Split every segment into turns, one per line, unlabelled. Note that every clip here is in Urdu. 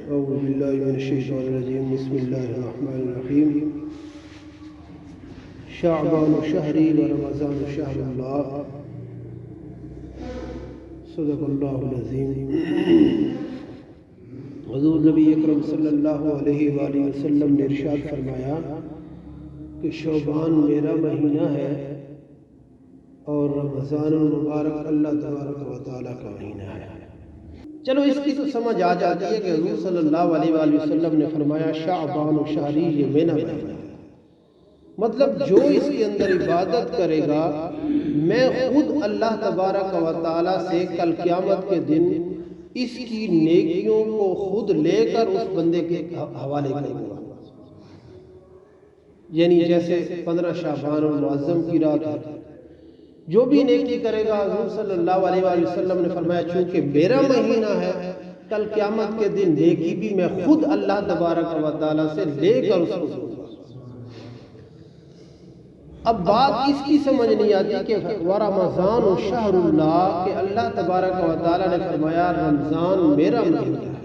اعوذ باللہ من الشیطان الرجیم بسم اللہ الرحمن الرحیم شعبان شہری و رمضان شہر اللہ صدق اللہ العظیم۔ حضور نبی اکرم صلی اللہ علیہ وآلہ وسلم نے ارشاد فرمایا کہ شعبان میرا مہینہ ہے اور رمضان المبارک اللہ تبارک و تعالیٰ کا مہینہ ہے۔ چلو اس کی تو سمجھ آ جاتی ہے کہ حضور صلی اللہ علیہ وآلہ وسلم نے فرمایا شعبان و شہری یہ میرا مہینہ ہے، مطلب جو اس کے اندر عبادت کرے گا میں خود اللہ تبارک و تعالیٰ سے کل قیامت کے دن اس کی نیکیوں کو خود لے کر اس بندے کے حوالے کروں گا۔ یعنی جیسے 15 شعبان المعظم کی رات ہے، جو بھی نیکی کرے گا حضور صلی اللہ علیہ وآلہ وسلم نے فرمایا چونکہ میرا مہینہ ہے کل قیامت کے دن نیکی بھی میں خود اللہ تبارک و تعالیٰ سے لے کر اس کو دوں گا۔ اب بات اس کی سمجھ نہیں آتی کہ ورمضان شہر اللہ کہ اللہ تبارک و تعالیٰ نے فرمایا رمضان میرا مہینہ ہے،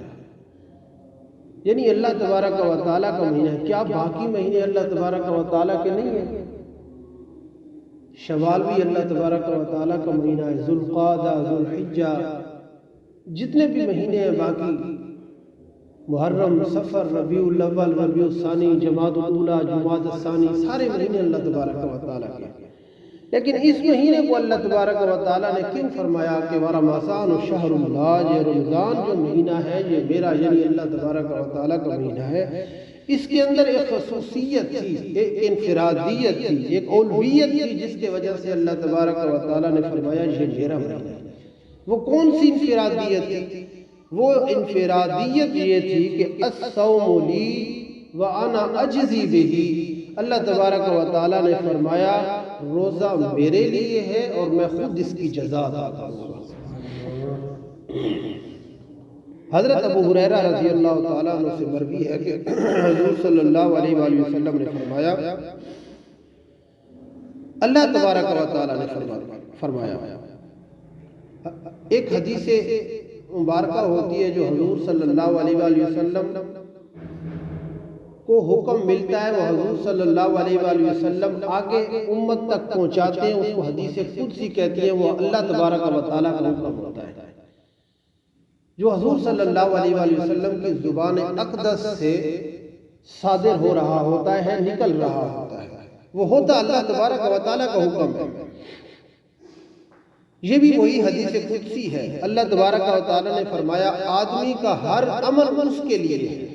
یعنی اللہ تبارک و تعالیٰ کا مہینہ ہے۔ کیا باقی مہینے اللہ تبارک و تعالیٰ کے نہیں ہیں؟ شوال بھی اللہ تبارک و تعالیٰ کا مہینہ ہے، ذوالقعدہ، ذوالحجہ، جتنے بھی مہینے ہیں باقی، محرم، صفر، ربیع الاول، ربیع الثانی، جمادی الاولیٰ، جمادی الثانی، سارے مہینے اللہ تبارک و تعالیٰ کے۔ لیکن اس مہینے کو اللہ تبارک و تعالیٰ نے کیوں فرمایا کہ ورمضان شہر اللہ، یہ رمضان جو مہینہ ہے یہ میرا یعنی اللہ تبارک و تعالیٰ کا مہینہ ہے۔ اس کے اندر ایک خصوصیت تھی، ایک انفرادیت تھی، ایک اولویت تھی جس کے وجہ سے اللہ تبارک و تعالیٰ نے فرمایا یہ میرا مہینہ ہے۔ وہ کون سی انفرادیت تھی؟ وہ انفرادیت یہ تھی کہ الصوم لی وانا اجزی بہ، اللہ تبارک و تعالیٰ نے فرمایا روزہ میرے لیے ہے اور میں خود اس کی جزا ادا کروں گا۔ حضرت ابو ہریرہ رضی اللہ تعالیٰ عنہ سے مروی ہے کہ حضور صلی اللہ علیہ وآلہ وسلم نے فرمایا اللہ تبارک و تعالیٰ نے فرمایا، ایک حدیث مبارکہ ہوتی ہے جو حضور صلی اللہ علیہ وآلہ وسلم کو حکم ملتا ہے، وہ حضور صلی اللہ علیہ وآلہ وسلم آگے امت تک پہنچاتے ہیں، اس کو حدیث قدسی کہتی ہیں، وہ اللہ تبارک و تعالیٰ کا حکم ہوتا ہے جو حضور صلی اللہ علیہ وآلہ وسلم کی زبان اقدس سے صادر ہو رہا ہوتا ہے، نکل رہا ہوتا ہے، وہ ہوتا اللہ تبارک و تعالیٰ کا حکم ہے۔ یہ بھی وہی حدیث قدسی ہے، اللہ تبارک و تعالیٰ نے فرمایا آدمی کا ہر عمل اس کے لیے ہے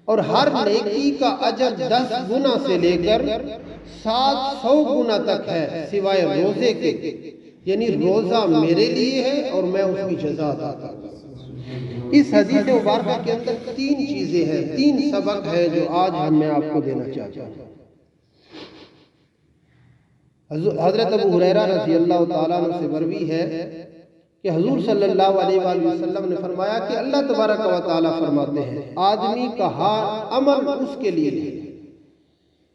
اور ہر نیکی کا اجر 10 گنا سے لے کر 700 گنا تک ہے سوائے روزے کے، یعنی روزہ میرے لیے ہے اور میں اس کی جزا ادا کروں گا۔ اس حدیث مبارکہ کے اندر 3 چیزیں ہیں، 3 سبق ہیں جو آج میں آپ کو دینا چاہتا ہوں۔ حضرت ابو ہریرہ رضی اللہ تعالیٰ عنہ سے مروی ہے کہ حضور صلی اللہ علیہ وآلہ وسلم نے فرمایا کہ اللہ تبارک و تعالیٰ فرماتے ہیں آدمی کا ہر عمل اس کے لیے ہے۔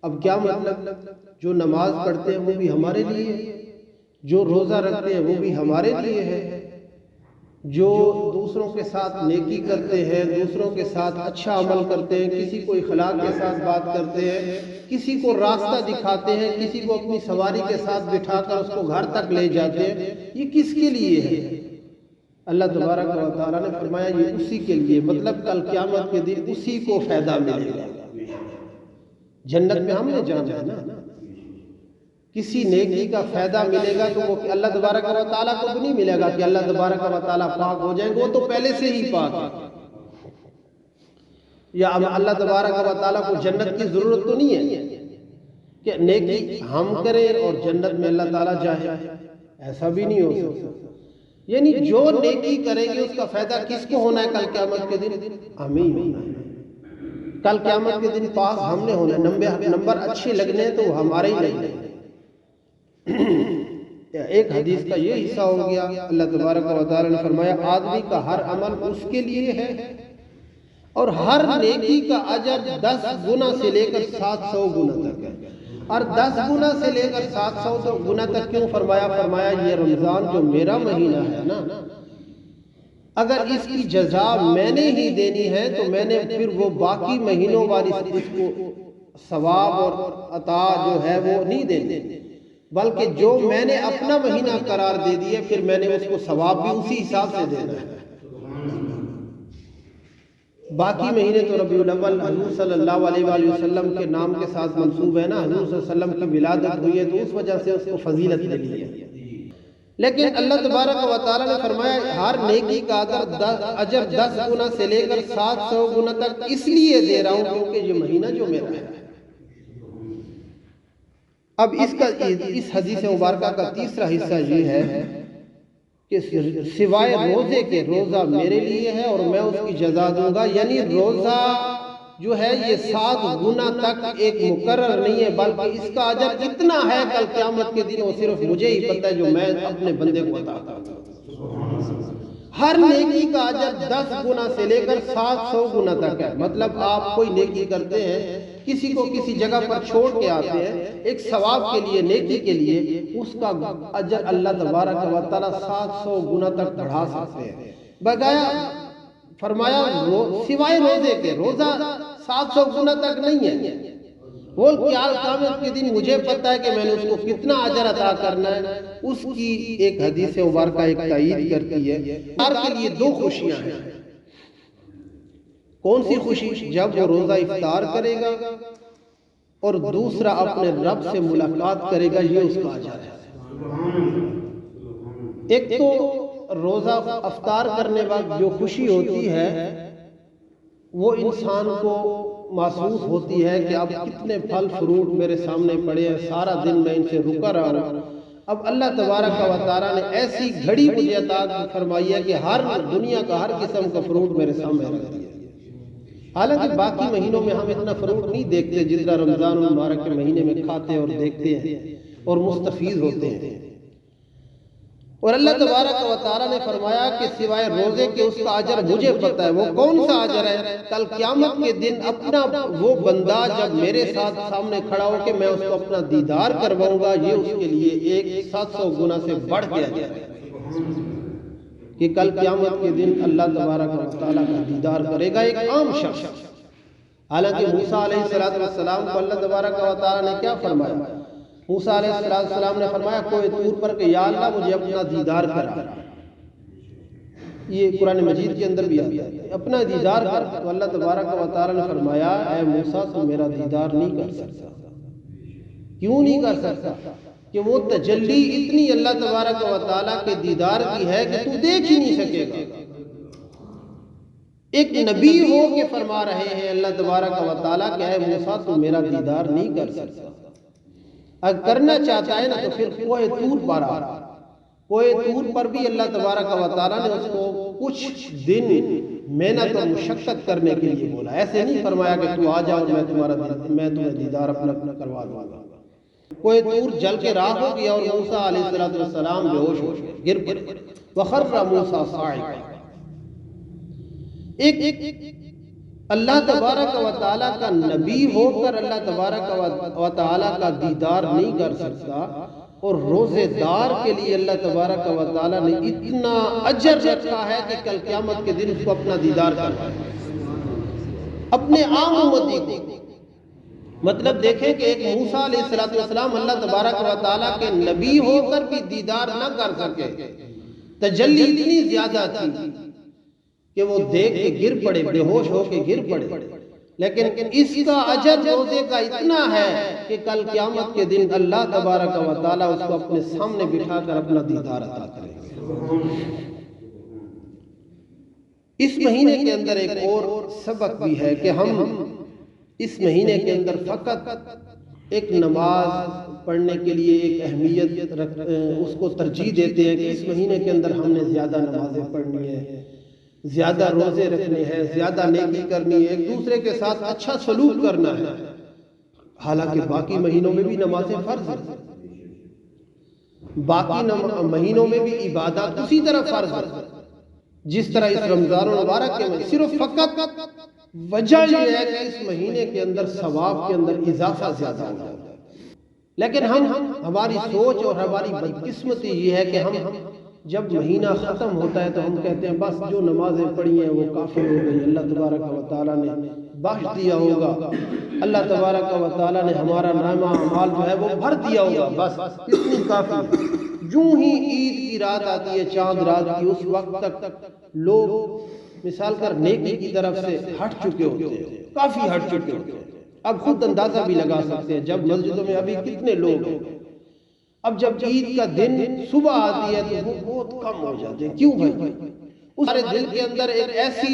اب کیا مطلب؟ جو نماز پڑھتے ہیں وہ بھی ہمارے لیے ہے، جو روزہ رکھتے ہیں وہ بھی ہمارے لیے ہے، جو دوسروں کے ساتھ نیکی کرتے ہیں، دوسروں کے ساتھ اچھا عمل کرتے ہیں، کسی کو اخلاق کے ساتھ بات کرتے ہیں، کسی کو راستہ دکھاتے ہیں، کسی کو اپنی سواری کے ساتھ بٹھا کر اس کو گھر تک لے جاتے ہیں، یہ کس کے لیے ہے؟ اللہ تبارک و تعالیٰ نے فرمایا یہ اسی کے لیے، مطلب کل قیامت کے دن اسی کو فائدہ ملے گا۔ جنت میں ہم نے جانا ہے نا، کسی نیکی کا فائدہ ملے گا تو وہ اللہ تبارک و تعالیٰ کو تو نہیں ملے گا کہ اللہ تبارک و تعالیٰ پاک ہو جائیں گے، وہ تو پہلے سے ہی پاک ہے۔ یا اللہ تبارک و تعالیٰ کو جنت کی ضرورت تو نہیں ہے کہ نیکی ہم کریں اور جنت میں اللہ تعالیٰ جائے، ایسا بھی نہیں ہو سکتا۔ یعنی جو نیکی کریں گے اس کا فائدہ کس کو ہونا ہے کل قیامت کے دن؟ ہمیں ہی ہونا ہے۔ کل قیامت کے دن پاس ہم نے ہونا ہے، نمبر اچھے لگنے ہیں تو ہمارے ہی لگنے ہیں۔ ایک حدیث کا یہ حصہ ہو گیا، اللہ تبارک و تعالیٰ نے فرمایا آدمی کا ہر عمل اس کے لیے ہے اور ہر نیکی کا اجر 10 گنا سے لے کر 700 گنا تک ہے۔ اور 10 گنا سے لے کر 700 گنا تک کیوں فرمایا؟ فرمایا یہ رمضان جو میرا مہینہ ہے نا، اگر اس کی جزا میں نے ہی دینی ہے تو میں نے پھر وہ باقی مہینوں والی اس کو ثواب اور عطا جو ہے وہ نہیں دینی، بلکہ جو میں نے اپنا مہینہ قرار دے دیا پھر میں نے اس کو ثواب بھی اسی حساب سے دینا ہے۔ باقی مہینے تو ربیع الاول حضور صلی اللہ علیہ وآلہ وسلم کے نام کے ساتھ منسوب ہے نا، حضور صلی اللہ علیہ وسلم کی ولادت ہوئی ہے تو اس وجہ سے اس کو فضیلت ملی ہے۔ لیکن اللہ تبارک و تعالیٰ نے فرمایا ہر نیکی کا اجر 10 گنا سے لے کر 700 گنا تک اس لیے دے رہا ہوں کیونکہ یہ مہینہ جو میرا ہے۔ اب اس حدیث مبارکہ کا تیسرا حصہ یہ ہے کہ سوائے روزے کے روزہ میرے لیے ہے اور میں اس کی جزا دوں گا، یعنی روزہ جو ہے یہ 7 گنا تک ایک مقرر نہیں ہے، بلکہ اس کا اجر اتنا ہے کل قیامت کے دن وہ صرف مجھے ہی پتہ ہے جو میں اپنے بندے کو عطا کرتا ہوں۔ ہر نیکی کا اجر 10 گنا سے لے کر 700 گنا تک ہے۔ مطلب آپ کوئی نیکی کرتے ہیں، کسی کو کسی جگہ پر چھوڑ کے آتے ہیں ایک ثواب کے لیے، نیکی کے لیے، اس کا اجر اللہ تبارک و تعالیٰ 700 گنا تک بڑھا سکتے ہیں۔ بگایا فرمایا سوائے روزے کے، روزہ 700 گنا تک نہیں ہے، وہ قیامت کے دن مجھے پتہ ہے کہ میں نے اس کو کتنا اجر عطا کرنا ہے۔ اس کی ایک حدیث مبارکہ ایک تائید کرتی ہے۔ افطار کے لیے 2 خوشیاں ہیں۔ کون سی خوشی؟ جب وہ روزہ افطار کرے گا اور دوسرا اپنے رب سے ملاقات کرے گا، یہ اس کا اجر ہے۔ ایک تو روزہ افطار کرنے وقت جو خوشی ہوتی ہے وہ انسان کو محسوس ہوتی ہے کہ اب کتنے پھل فروٹ میرے سامنے پڑے ہیں، سارا دن میں ان سے رکا رہا ہوں۔ اب اللہ تبارک و تعالیٰ نے ایسی گھڑی مجھے عطا فرمائی ہے کہ ہر دنیا کا ہر قسم کا فروٹ میرے سامنے رکھ دیا۔ حالانکہ باقی مہینوں میں ہم اتنا فروٹ نہیں دیکھتے جتنا رمضان المبارک کے مہینے میں کھاتے اور دیکھتے ہیں اور مستفیض ہوتے ہیں۔ اور اللہ تبارک و تعالیٰ نے فرمایا کہ سوائے روزے کے اس کا اجر مجھے پتہ ہے۔ وہ کون سا اجر ہے؟ کل قیامت کے دن اپنا وہ بندہ جب میرے ساتھ سامنے کھڑا ہو کہ میں اس کو اپنا دیدار کرواؤں گا، یہ اس کے لیے ایک 700 گنا سے بڑھ کے اجر ہے کہ کل قیامت کے دن اللہ تبارک و تعالیٰ کا دیدار کرے گا ایک عام شخص۔ حالانکہ موسیٰ علیہ السلام کو اللہ تبارک و تعالیٰ نے کیا فرمایا؟ موسیٰ علیہ السلام نے فرمایا کوئی طور پر کہ یا اللہ مجھے اپنا دیدار کرا۔ یہ قرآن مجید کے اندر بھی آتا ہے اپنا دیدار کر۔ تو اللہ تبارک و تعالیٰ نے فرمایا اے موسیٰ تو میرا دیدار نہیں کر سکتا۔ کیوں نہیں کر سکتا؟ کہ وہ تجلی اتنی اللہ تبارک و تعالیٰ کے دیدار کی ہے کہ تو دیکھ ہی نہیں سکے گا۔ ایک نبی ہو کے فرما رہے ہیں اللہ تبارک و تعالیٰ کہ اے موسیٰ تو میرا دیدار نہیں کر سکتا۔ اگر کرنا چاہتا ہے نا تو پھر کوہ طور پر آ رہا۔ کوہ طور پر بھی اللہ تبارک و تعالیٰ نے اس کو کچھ دن محنت اور مشقت کرنے کے لیے بولا۔ ایسے نہیں فرمایا کہ تو آ جاؤ میں تمہیں دیدار اپنا کروا دوں گا۔ کوہ طور جل کے راہ ہو گیا اور موسیٰ علیہ السلام بے ہوش ہو گئے، گر پڑے۔ وَخَرَّ مُوسَىٰ صَاعِقًا۔ ایک اللہ تبارک و تعالیٰ کا نبی ہو کر اللہ تبارک و تعالیٰ کا دیدار نہیں کر سکتا، اور روزے دار کے لیے اللہ تبارک و تعالیٰ نے اتنا اجر رکھا ہے کہ کل قیامت کے دن اس کو اپنا دیدار کرنا ہے اپنے عام امتی کو۔ مطلب دیکھیں کہ ایک موسیٰ علیہ السلام اللہ تبارک و تعالیٰ کے نبی ہو کر بھی دیدار نہ کر سکے، تجلی اتنی زیادہ تھی کہ وہ دیکھ کے گر پڑے، بے ہوش ہو کے گر پڑے۔ لیکن اس کا اجر روزے کا اتنا ہے کہ کل قیامت کے دن اللہ تبارک و تعالیٰ اس کو اپنے سامنے بٹھا کر اپنا دیدار عطا کرے گا۔ اس مہینے کے اندر ایک اور سبق بھی ہے کہ ہم اس مہینے کے اندر فقط ایک نماز پڑھنے کے لیے ایک اہمیت اس کو ترجیح دیتے ہیں کہ اس مہینے کے اندر ہم نے زیادہ نمازیں پڑھنی ہے، زیادہ روزے رکھنے ہیں، زیادہ نیکی کرنی ہے، ایک دوسرے کے ساتھ اچھا سلوک کرنا ہے۔ حالانکہ باقی مہینوں میں بھی نمازیں فرض ہیں، باقی مہینوں میں بھی عبادات اسی طرح فرض ہیں جس طرح اس رمضان المبارک کے میں۔ صرف فقط وجہ یہ ہے کہ اس مہینے کے اندر ثواب کے اندر اضافہ زیادہ ہو جاتا ہے۔ لیکن ہماری سوچ اور ہماری بدقسمتی یہ ہے کہ ہم جب مہینہ ختم ہوتا ہے تو ہم کہتے ہیں بس جو نمازیں پڑھی ہیں وہ کافی ہو گئی، اللہ تبارک و تعالیٰ نے بخش دیا ہوگا، اللہ تبارک و تعالیٰ نے ہمارا نامہ اعمال جو ہے وہ بھر دیا ہوگا، بس اتنی کافی ہے۔ جو ہی عید کی رات آتی ہے، چاند رات کی، اس وقت تک لوگ مثال کر نیکی کی طرف سے ہٹ چکے ہوتے ہیں، کافی ہٹ چکے ہوتے ہیں۔ اب خود اندازہ بھی لگا سکتے ہیں جب مسجدوں میں ابھی کتنے لوگ ہیں، اب جب عید کا دن صبح آتی ہے تو وہ بہت کم ہو جاتے ہیں۔ کیوں بھائی؟ اس سارے دل کے اندر ایک ایسی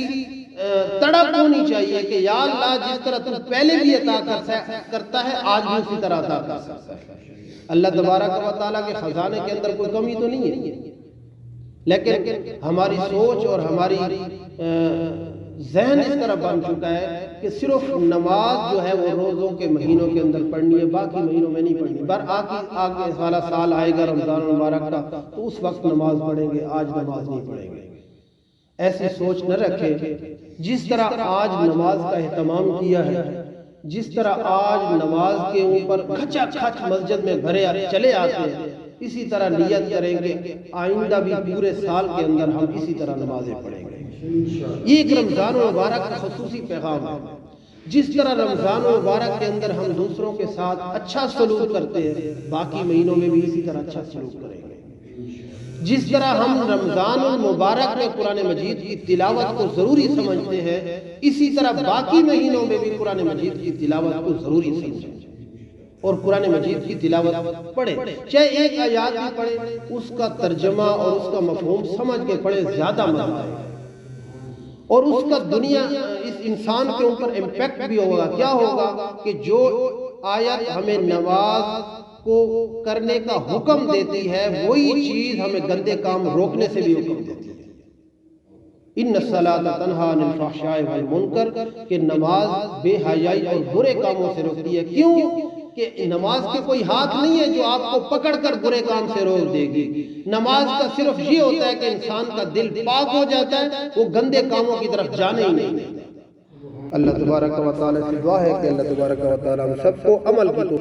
تڑپ ہونی چاہیے کہ یا اللہ جس طرح تو پہلے بھی عطا کرتا ہے آج بھی اسی طرح عطا کر سکتا ہے۔ اللہ تبارک و تعالیٰ کے خزانے کے اندر کوئی کمی تو نہیں ہے، لیکن ہماری سوچ اور ہماری ذہن اس طرح بن چکا ہے کہ صرف نماز جو ہے وہ روزوں کے مہینوں کے اندر پڑھنی ہے، باقی مہینوں میں نہیں پڑھنی۔ آگے سال آئے گا رمضان المبارک کا تو اس وقت نماز پڑھیں گے، آج نماز نہیں پڑھیں گے۔ ایسی سوچ نہ رکھے۔ جس طرح آج نماز کا اہتمام کیا ہے، جس طرح آج نماز کے اوپر کھچا کھچ مسجد میں بھرے چلے آتے ہیں، اسی طرح نیت کریں گے آئندہ بھی پورے سال کے اندر ہم اسی طرح نمازیں پڑھیں گے۔ یہ ایک رمضان المبارک کا خصوصی پیغام ہے۔ جس طرح رمضان المبارک کے اندر ہم دوسروں کے ساتھ اچھا سلوک کرتے ہیں، باقی مہینوں میں بھی اسی طرح اچھا سلوک کریں گے۔ جس طرح ہم رمضان المبارک میں قرآن مجید کی تلاوت کو ضروری سمجھتے ہیں، اسی طرح باقی مہینوں میں بھی قرآن مجید کی تلاوت کو ضروری سمجھیں اور قرآن مجید کی تلاوت پڑھیں۔ چاہے ایک آیات بھی پڑھیں، اس کا ترجمہ اور اس کا مفہوم سمجھ کے پڑھیں، زیادہ مزہ آئے گا اور اس کا دنیا اس انسان کے اوپر امپیکٹ بھی ہوگا۔ کیا ہوگا کہ جو آیت ہمیں نماز کو کرنے کا حکم دیتی ہے، وہی چیز ہمیں گندے کام روکنے سے بھی حکم دیتی ہے۔ ان الصلاۃ تنہی عن الفحشاء والمنکر، کہ نماز بے حیائی اور برے کاموں سے روکتی ہے۔ کیوں کہ نماز کے کوئی ہاتھ نہیں ہے جو آپ کو پکڑ کر برے کام سے روک دے گی۔ نماز کا صرف یہ ہوتا ہے کہ انسان کا دل پاک ہو جاتا ہے، وہ گندے کاموں کی طرف جانے ہی نہیں دیتا۔ اللہ تبارک و تعالیٰ سے دعا ہے کہ اللہ تبارک و تعالیٰ ہم سب کو عمل کی